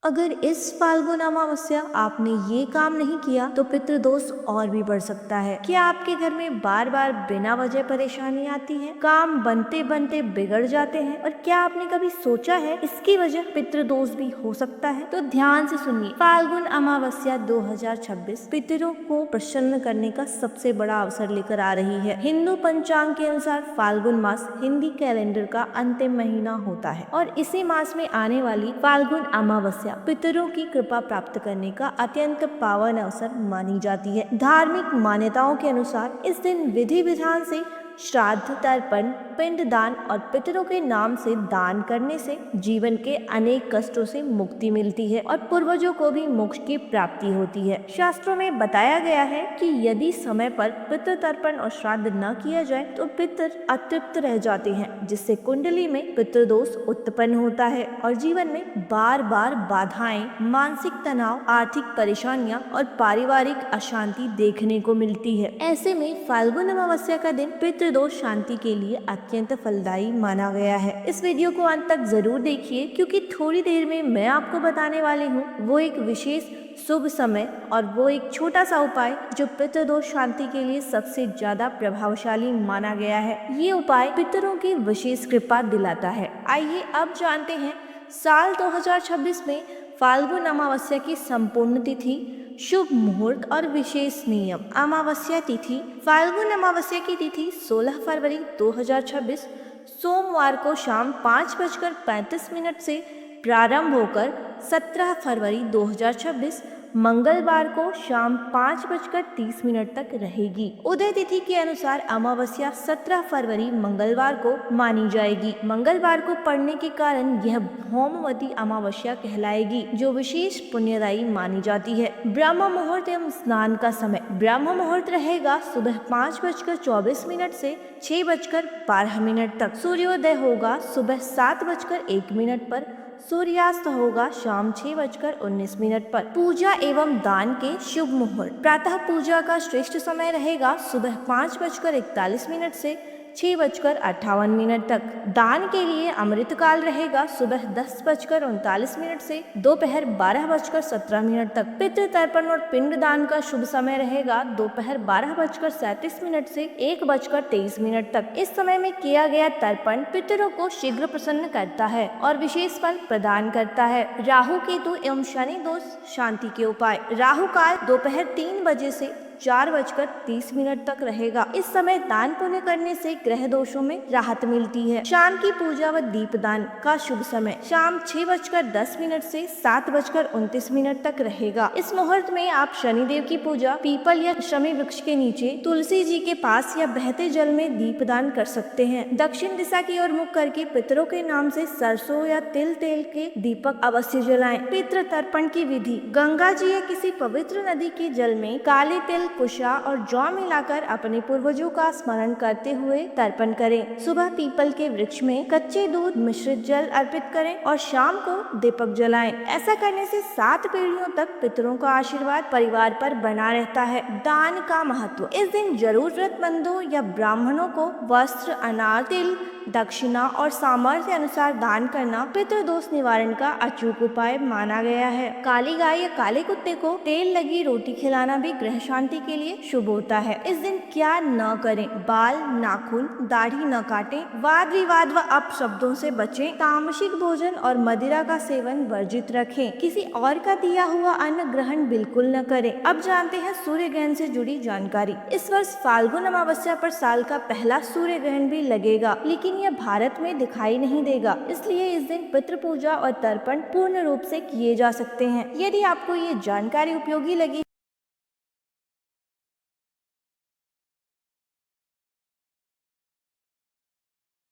अगर इस फाल्गुन अमावस्या आपने ये काम नहीं किया तो पितृदोष और भी बढ़ सकता है। क्या आपके घर में बार बार बिना वजह परेशानी आती है, काम बनते बनते बिगड़ जाते हैं, और क्या आपने कभी सोचा है इसकी वजह पितृदोष भी हो सकता है? तो ध्यान से सुनिए। फाल्गुन अमावस्या 2026 पितरों को प्रसन्न करने का सबसे बड़ा अवसर लेकर आ रही है। हिंदू पंचांग के अनुसार फाल्गुन मास हिंदी कैलेंडर का अंतिम महीना होता है और इसी मास में आने वाली फाल्गुन अमावस्या पितरों की कृपा प्राप्त करने का अत्यंत पावन अवसर मानी जाती है। धार्मिक मान्यताओं के अनुसार इस दिन विधि विधान से श्राद्ध, तर्पण, पिंडदान और पितरों के नाम से दान करने से जीवन के अनेक कष्टों से मुक्ति मिलती है और पूर्वजों को भी मोक्ष की प्राप्ति होती है। शास्त्रों में बताया गया है कि यदि समय पर पितृ तर्पण और श्राद्ध न किया जाए तो पितर अतृप्त रह जाते हैं, जिससे कुंडली में पितृदोष उत्पन्न होता है और जीवन में बार बार बाधाएं, मानसिक तनाव, आर्थिक परेशानियां और पारिवारिक अशांति देखने को मिलती है। ऐसे में फाल्गुन अमावस्या का दिन पितृदोष शांति के लिए अत्यंत फलदायी माना गया है। इस वीडियो को अंत तक जरूर देखिए, क्योंकि थोड़ी देर में मैं आपको बताने वाली हूँ वो एक विशेष शुभ समय और वो एक छोटा सा उपाय जो पितृदोष शांति के लिए सबसे ज्यादा प्रभावशाली माना गया है। ये उपाय पितरों की विशेष कृपा दिलाता है। आइए अब जानते हैं साल 2026 में फाल्गुन अमावस्या की संपूर्ण तिथि, शुभ मुहूर्त और विशेष नियम। अमावस्या तिथि। फाल्गुन अमावस्या की तिथि 16 फरवरी 2026 सोमवार को शाम 5:35 से प्रारंभ होकर 17 फरवरी 2026 मंगलवार को शाम 5:30 तक रहेगी। उदय तिथि के अनुसार अमावस्या 17 फरवरी मंगलवार को मानी जाएगी। मंगलवार को पड़ने के कारण यह भौमवती अमावस्या कहलाएगी, जो विशेष पुण्यदायी मानी जाती है। ब्रह्म मुहूर्त एवं स्नान का समय। ब्रह्म मुहूर्त रहेगा सुबह 5:24 से 6:12 तक। सूर्योदय होगा सुबह 7:01 पर। सूर्यास्त होगा शाम 6:19 पर। पूजा एवं दान के शुभ मुहूर्त। प्रातः पूजा का श्रेष्ठ समय रहेगा सुबह 5:41 से 6:58 तक। दान के लिए अमृत काल रहेगा सुबह 10:39 से दोपहर 12:17 तक। पितृ तर्पण और पिंड दान का शुभ समय रहेगा दोपहर 12:37 से 1:23 तक। इस समय में किया गया तर्पण पितरों को शीघ्र प्रसन्न करता है और विशेष फल प्रदान करता है। राहु, केतु एवं शनि दोष शांति के उपाय। राहु काल दोपहर 3 बजे से 4:30 तक रहेगा। इस समय दान पुण्य करने से ग्रह दोषों में राहत मिलती है। शाम की पूजा व दीपदान का शुभ समय शाम 6:10 से 7:29 तक रहेगा। इस मुहूर्त में आप शनिदेव की पूजा पीपल या शमी वृक्ष के नीचे, तुलसी जी के पास या बहते जल में दीपदान कर सकते हैं। दक्षिण दिशा की ओर मुख करके पितरों के नाम से सरसों या तिल तेल के दीपक अवश्य जलाएं। पितृ तर्पण की विधि। गंगा जी या किसी पवित्र नदी के जल में काले तिल, कुशा और जौ मिलाकर अपने पूर्वजों का स्मरण करते हुए तर्पण करें। सुबह पीपल के वृक्ष में कच्चे दूध मिश्रित जल अर्पित करें और शाम को दीपक जलाएं। ऐसा करने से 7 पीढ़ियों तक पितरों का आशीर्वाद परिवार पर बना रहता है। दान का महत्व। इस दिन जरूरतमंदों या ब्राह्मणों को वस्त्र, अनाज, तिल, दक्षिणा और सामर्थ्य अनुसार दान करना पितृदोष निवारण का अचूक उपाय माना गया है। काली गाय या काले कुत्ते को तेल लगी रोटी खिलाना भी ग्रह शांति के लिए शुभ होता है। इस दिन क्या न करें। बाल, नाखून, दाढ़ी न काटें। वाद विवाद व अपशब्दों से बचें। तामसिक भोजन और मदिरा का सेवन वर्जित रखें। किसी और का दिया हुआ अन्न ग्रहण बिल्कुल न करें। अब जानते हैं सूर्य ग्रहण से जुड़ी जानकारी। इस वर्ष फाल्गुन अमावस्या पर साल का पहला सूर्य ग्रहण भी लगेगा, लेकिन यह भारत में दिखाई नहीं देगा, इसलिए इस दिन पितृ पूजा और तर्पण पूर्ण रूप से किए जा सकते हैं। यदि आपको ये जानकारी उपयोगी लगी